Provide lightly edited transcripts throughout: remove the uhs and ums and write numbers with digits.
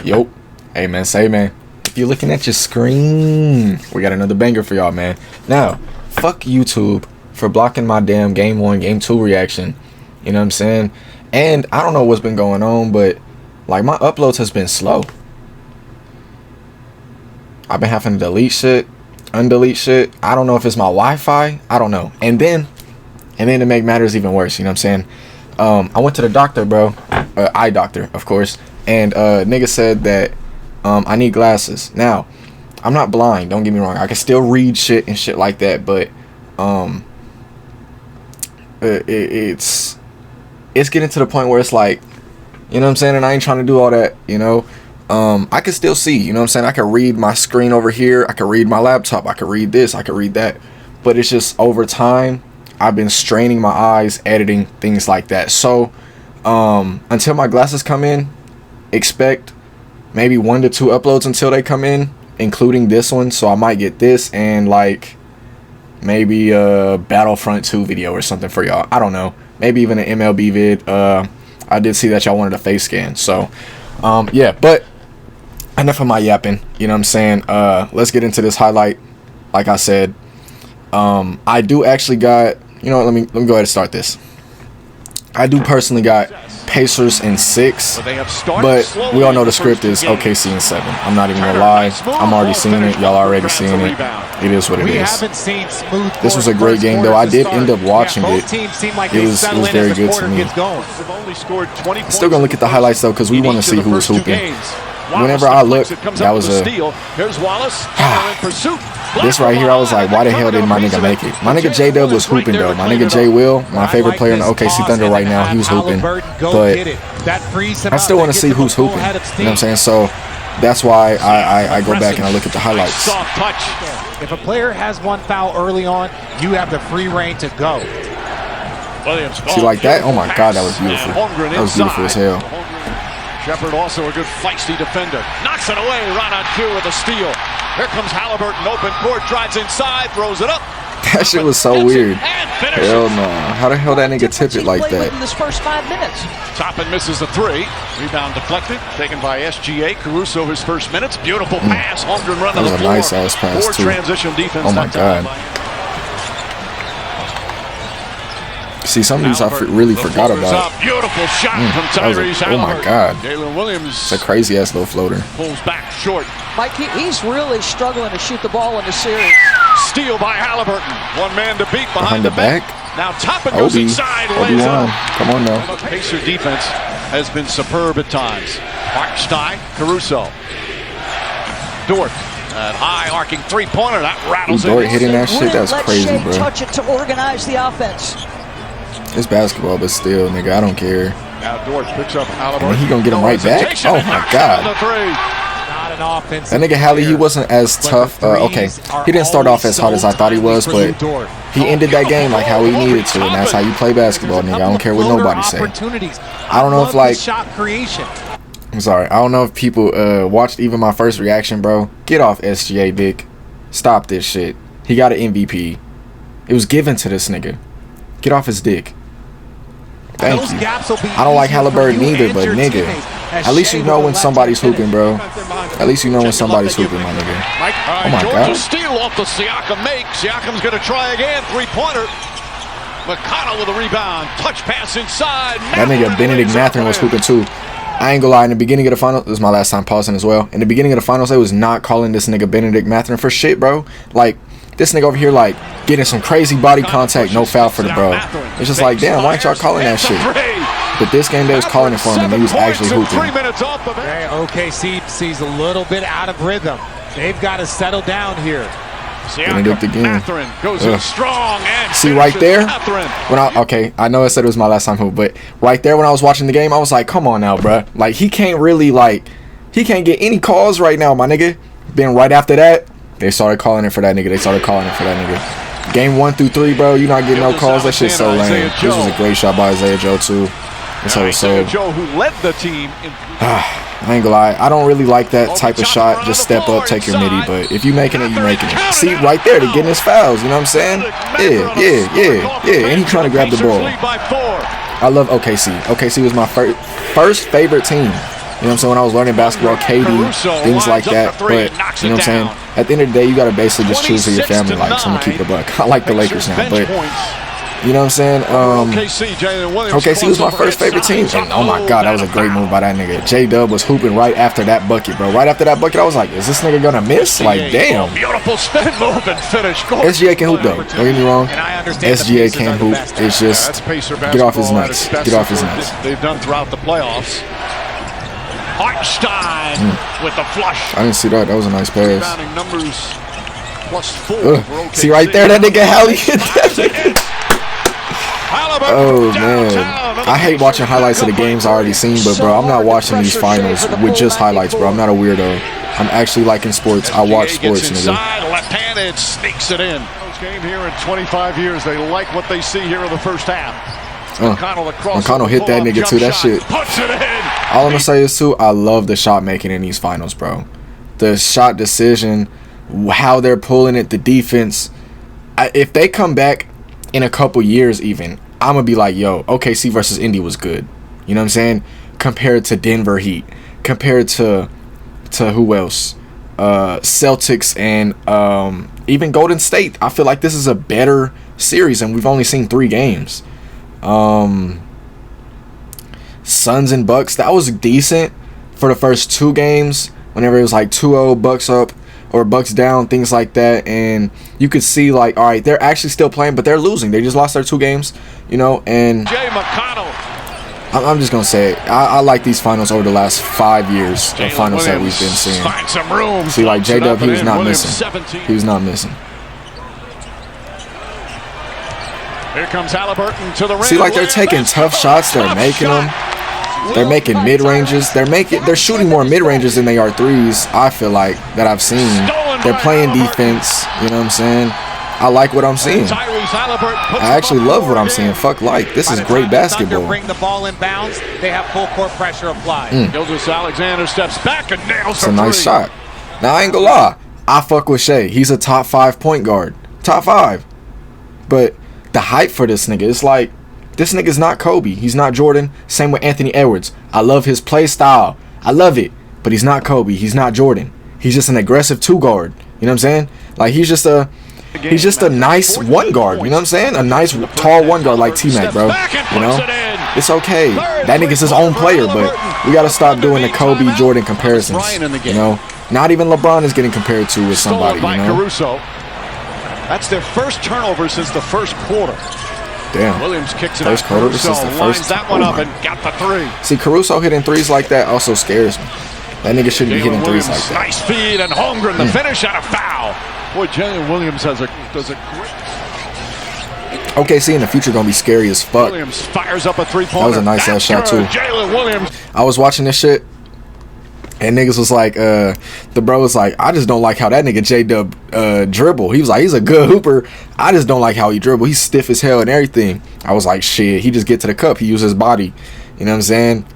Yup. Hey, man, say, man. If you're looking at your screen, we got another banger for y'all, man. Now, fuck YouTube for blocking my damn game 1, game 2 reaction. You know what I'm saying? And I don't know what's been going on, but like my uploads has been slow. I've been having to delete shit, undelete shit. I don't know if it's my Wi-Fi. I don't know. And then to make matters even worse, you know what I'm saying? I went to the doctor, bro. Eye doctor, of course. And nigga said that I need glasses. Now, I'm not blind, don't get me wrong. I can still read shit and shit like that, but it's getting to the point where it's like, you know what I'm saying? And I ain't trying to do all that, you know? I can still see, you know what I'm saying? I can read my screen over here. I can read my laptop. I can read this. I can read that. But it's just over time, I've been straining my eyes, editing, things like that. So, until my glasses come in, expect maybe 1 to 2 uploads until they come in, including this one. So I might get this and like maybe a Battlefront 2 video or something for y'all. I don't know. Maybe even an MLB vid. I did see that y'all wanted a face scan. So, yeah, but enough of my yapping. You know what I'm saying? Let's get into this highlight. Like I said, I do actually got, you know what, let me go ahead and start this. I do personally got Pacers in 6, but we all know the script is OKC in 7. I'm not even gonna lie. I'm already seeing it. Y'all already seeing it. It is what it is. This was a great game, though. I did end up watching it. It was very good to me. Still gonna look at the highlights though, because we want to see who was hooping. Whenever I looked, that was a this right here. I was like, why the hell didn't my nigga make it? My nigga J-Dub was hooping though. My nigga J Will, my favorite player in the OKC Thunder right now, he was hooping. But I still want to see who's hooping. You know what I'm saying? So that's why I go back and I look at the highlights. If a player has one foul early on, you have the free reign to go. See, like that? Oh my God, that was beautiful. That was beautiful as hell. Shepard also a good feisty defender. Knocks it away, right on cue with a steal. Here comes Halliburton, open court, drives inside, throws it up. That shit was so weird. Hell no. How the hell that nigga tip it like that? In this first 5 minutes. Toppin misses the 3. Rebound deflected, taken by SGA. Caruso his first minutes. Beautiful pass. Holmgren run to the floor. That was a nice ass pass too. Transition defense. Oh my God. See, some of these I really forgot about. Beautiful shot from Tyrese Halliburton. Oh my God. Jalen Williams. It's a crazy ass little floater. Pulls back short. Mike, he's really struggling to shoot the ball in the series. Steal by Halliburton. One man to beat behind the back. Now Toppin goes inside. Lays up. Come on now. Pacer defense has been superb at times. Hartenstein, Caruso. Dort. High arcing 3-pointer. That rattles in. Dort hitting that shit. That's crazy, bro. Touch it to organize the offense. It's basketball, but still, nigga, I don't care. Now Dort picks up Halliburton. And he gonna get him right back. Oh my God. That nigga Hallie, he wasn't as tough. Okay, he didn't start off as hard as I thought he was, but he ended that game like how he needed to, and that's how you play basketball, nigga. I don't care what nobody say. I don't know if like, I'm sorry, I don't know if people watched even my first reaction, bro. Get off SGA dick. Stop this shit. He got an MVP. It was given to this nigga. Get off his dick. Thank you. I don't like Halliburton either, but nigga, at least you know when somebody's hooping, bro. At least you know when somebody's hooping, my nigga. Oh my God. Steal off the Siakam make. Siakam's gonna try again. 3-pointer. McConnell with a rebound. Touch pass inside. That nigga Benedict Mathurin was hooping too. I ain't gonna lie, in the beginning of the finals, this is my last time pausing as well. In the beginning of the finals, they was not calling this nigga Benedict Mathurin for shit, bro. Like, this nigga over here, like, getting some crazy body contact, no foul for the bro. It's just like, damn, why ain't y'all calling that shit? But this game, they was calling it for him, and he was actually hooping. OKC sees a little bit out of rhythm. They've got to settle down here. Benedict again. Goes in strong and see right there? When I know I said it was my last time hoop, but right there when I was watching the game, I was like, come on now, bro. Like, he can't really, like, he can't get any calls right now, my nigga. Then right after that, they started calling it for that nigga. Game 1 through 3, bro, you not getting no calls. That shit's so lame. This was a great shot by Isaiah Joe, too. Isaiah Joe, who led the team. I ain't gonna lie, I don't really like that type of shot. Just step up, take your midi. But if you making it, you making it. See, right there, they're getting his fouls. You know what I'm saying? Yeah. And he trying to grab the ball. I love OKC. OKC was my first favorite team. You know what I'm saying? When I was learning basketball, KD, things like that. But, you know what I'm saying? At the end of the day, you got to basically just choose who your family likes. I'm going to keep it a buck. I like the Lakers now, but, you know what I'm saying? OKC was my first favorite team. And, oh, my God, that was a great move by that nigga. J-Dub was hooping right after that bucket, bro. Right after that bucket, I was like, is this nigga going to miss? Like, damn. Beautiful spin move and finish. SGA can hoop, though. Don't get me wrong. SGA can hoop. It's just, get off his nuts. Get off his nuts. They've done throughout the playoffs. Hartenstein with the flush. I didn't see that. That was a nice pass. Numbers +4. See right there, that nigga Hallie hit that. Oh man, I hate watching highlights of the games I already seen, but bro, I'm not watching these finals with just highlights, bro. I'm not a weirdo. I'm actually liking sports. I watch sports, nigga. Left-handed sneaks it in. Game here in 25 years. They like what they see here in the first half. McConnell hit that nigga too. That shit. All I'm gonna say is too, I love the shot making in these finals, bro. The shot decision, how they're pulling it, the defense. If they come back in a couple years, even, I'm gonna be like, yo, OKC versus Indy was good. You know what I'm saying? Compared to Denver Heat, compared to who else? Celtics and even Golden State. I feel like this is a better series, and we've only seen 3 games. Suns and Bucks, that was decent for the first 2 games. Whenever it was like 2-0, Bucks up or Bucks down, things like that, and you could see like, all right, they're actually still playing, but they're losing. They just lost their 2 games, you know. And I'm just gonna say it. I like these finals over the last 5 years of finals that we've been seeing. See, like J-Dub, he was not missing. He was not missing. Here comes Halliburton to the rim. See, like they're taking tough shots. They're making them. They're making mid ranges. They're shooting more mid ranges than they are threes. I feel like that I've seen. They're playing defense. You know what I'm saying? I like what I'm seeing. I actually love what I'm seeing. Fuck like, this is great basketball. Bring the ball in bounds. They have full court pressure applied. Alexander steps back and nails. It's a nice shot. Now I ain't gonna lie. I fuck with Shea. He's a top 5 point guard. Top 5. But the hype for this nigga, it's like, this nigga's not Kobe. He's not Jordan. Same with Anthony Edwards. I love his play style. I love it. But he's not Kobe. He's not Jordan. He's just an aggressive 2 guard. You know what I'm saying? Like he's just a nice 1 guard. You know what I'm saying? A nice tall 1 guard like T-Mac, bro. You know? It's okay. That nigga's his own player, but we gotta stop doing the Kobe Jordan comparisons. You know? Not even LeBron is getting compared to with somebody, you know? That's their first turnover since the first quarter. Damn. Williams kicks it first out. quarter, this is the first. That one up and got the 3. See, Caruso hitting 3s like that also scares me. That nigga shouldn't be hitting 3s like that. Nice feed and Holmgren the finish on a foul. Boy, Jalen Williams does a great. OKC in the future gonna be scary as fuck. Williams fires up a 3-pointer. That was a nice ass shot too. Jalen Williams. I was watching this shit. And niggas was like, the bro was like, I just don't like how that nigga J-Dub dribble. He was like, he's a good hooper. I just don't like how he dribble. He's stiff as hell and everything. I was like, shit, he just get to the cup. He uses his body. You know what I'm saying?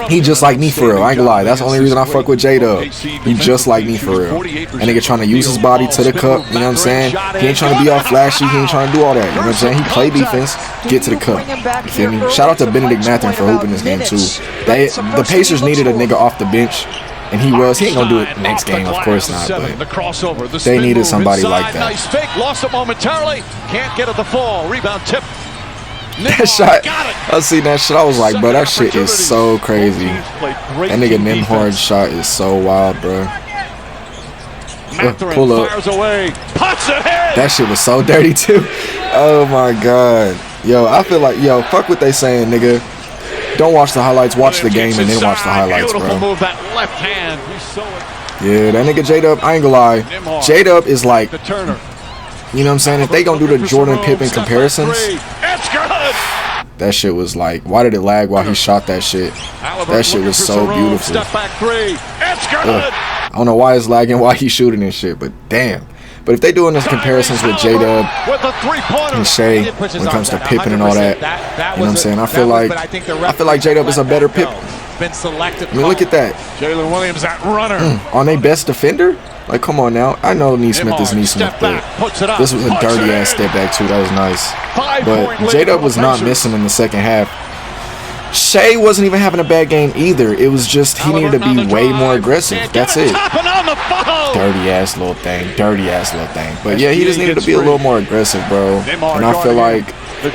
He just like me for real. I ain't gonna lie. That's the only reason I fuck with J-Dub. He just like me for real. That nigga trying to use his body to the cup. You know what I'm saying? He ain't trying to be all flashy. He ain't trying to do all that. You know what I'm saying? He play defense, get to the cup. You feel me? Shout out to Benedict Mathurin for hooping this game too. The Pacers needed a nigga off the bench. And he ain't gonna do it next game, of course not. But they needed somebody like that. Nice fake, lost it momentarily. Can't get it the fall. Rebound tip. That shot, I seen that shit. I was like, bro, that shit is so crazy. That nigga Nimhard's shot is so wild, bro. Pull up. That shit was so dirty too. Oh my god, yo, I feel like, yo, fuck what they saying, nigga. Don't watch the highlights, watch the game and then watch the highlights, bro. Yeah, that nigga J-Dub, I ain't gonna lie. J-Dub is like, you know what I'm saying? If they gonna do the Jordan Pippen comparisons, that shit was like, why did it lag while he shot that shit? That shit was so beautiful. I don't know why it's lagging while he's shooting and shit, but damn. But if they doing those comparisons with J-Dub and Shea when it comes to Pippen and all that, you know what I'm saying? I feel like J-Dub is a better Pippen. I mean, look at that. Jalen Williams, that runner. On their best defender? Like, come on now. I know Neesmith is Neesmith, but this was a dirty-ass step back, too. That was nice. But J-Dub was not missing in the second half. Shea wasn't even having a bad game either. It was just he needed to be way more aggressive. That's it. Dirty ass little thing. Dirty ass little thing. But yeah, he just needed to be a little more aggressive, bro. And I feel like, you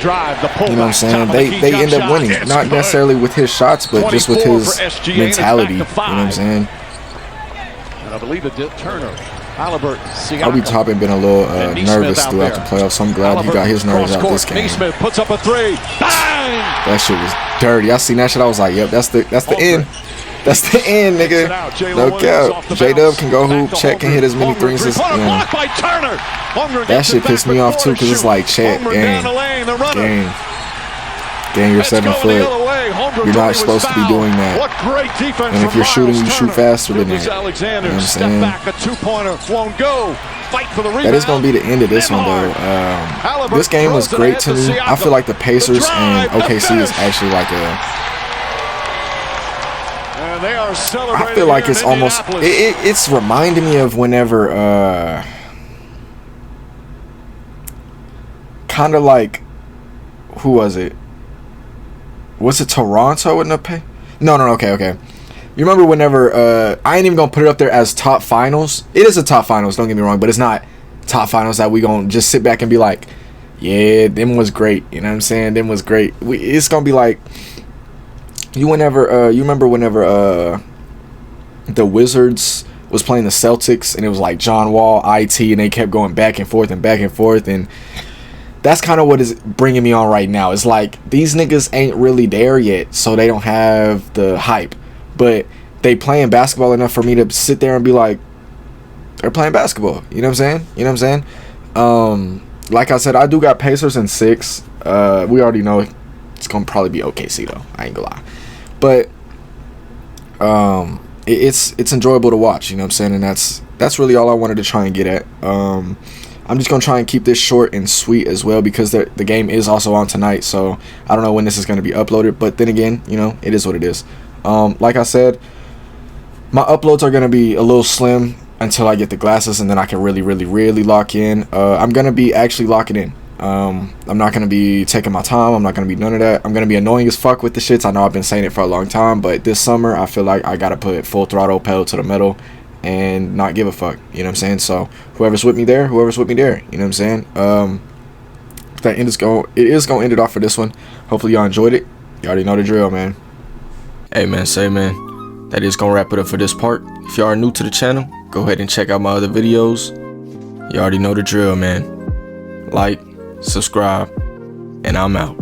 know what I'm saying, they end up winning. Not necessarily with his shots, but just with his mentality. You know what I'm saying? I believe it did Turner. Obi Toppin been a little nervous throughout the playoffs, so I'm glad he got his nerves out this game. Puts up a three. Bang! That shit was dirty. I seen that shit. I was like, yep, that's the end. That's the end, nigga. No cap. J-Dub can go hoop, check, and hit as many threes as That shit pissed me off too, because it's like, check, game. You're 7 foot. You're not supposed to be doing that. And if you're shooting, you shoot faster than that. You know what I'm saying? That is going to be the end of this one, though. This game was great to me. I feel like the Pacers and OKC is actually like I feel like it's almost, it's reminding me of whenever, kind of like, who was it? Was it Toronto in the pay? No, okay. You remember whenever, I ain't even going to put it up there as top finals. It is a top finals, don't get me wrong, but it's not top finals that we going to just sit back and be like, yeah, them was great. You know what I'm saying? Them was great. It's going to be like, you remember whenever the Wizards was playing the Celtics and it was like John Wall, IT, and they kept going back and forth, and that's kind of what is bringing me on right now. It's like these niggas ain't really there yet, so they don't have the hype, but they playing basketball enough for me to sit there and be like, they're playing basketball. You know what I'm saying? Like I said, I do got Pacers in 6. We already know it's gonna probably be OKC though. I ain't gonna lie, but it's enjoyable to watch. You know what I'm saying? And that's really all I wanted to try and get at. I'm just going to try and keep this short and sweet as well, because the game is also on tonight, so I don't know when this is going to be uploaded, but then again, you know, it is what it is. Like I said, my uploads are going to be a little slim until I get the glasses, and then I can really lock in. I'm going to be actually locking in. I'm not going to be taking my time. I'm not going to be none of that. I'm going to be annoying as fuck with the shits. I know I've been saying it for a long time, but this summer, I feel like I got to put full throttle, pedal to the metal, and not give a fuck, you know what I'm saying? So whoever's with me there, you know what I'm saying? It is gonna end it off for this one. Hopefully y'all enjoyed it. You already know the drill, man. Hey man, that is gonna wrap it up for this part. If y'all are new to the channel, go ahead and check out my other videos. You already know the drill, man. Like, subscribe, and I'm out.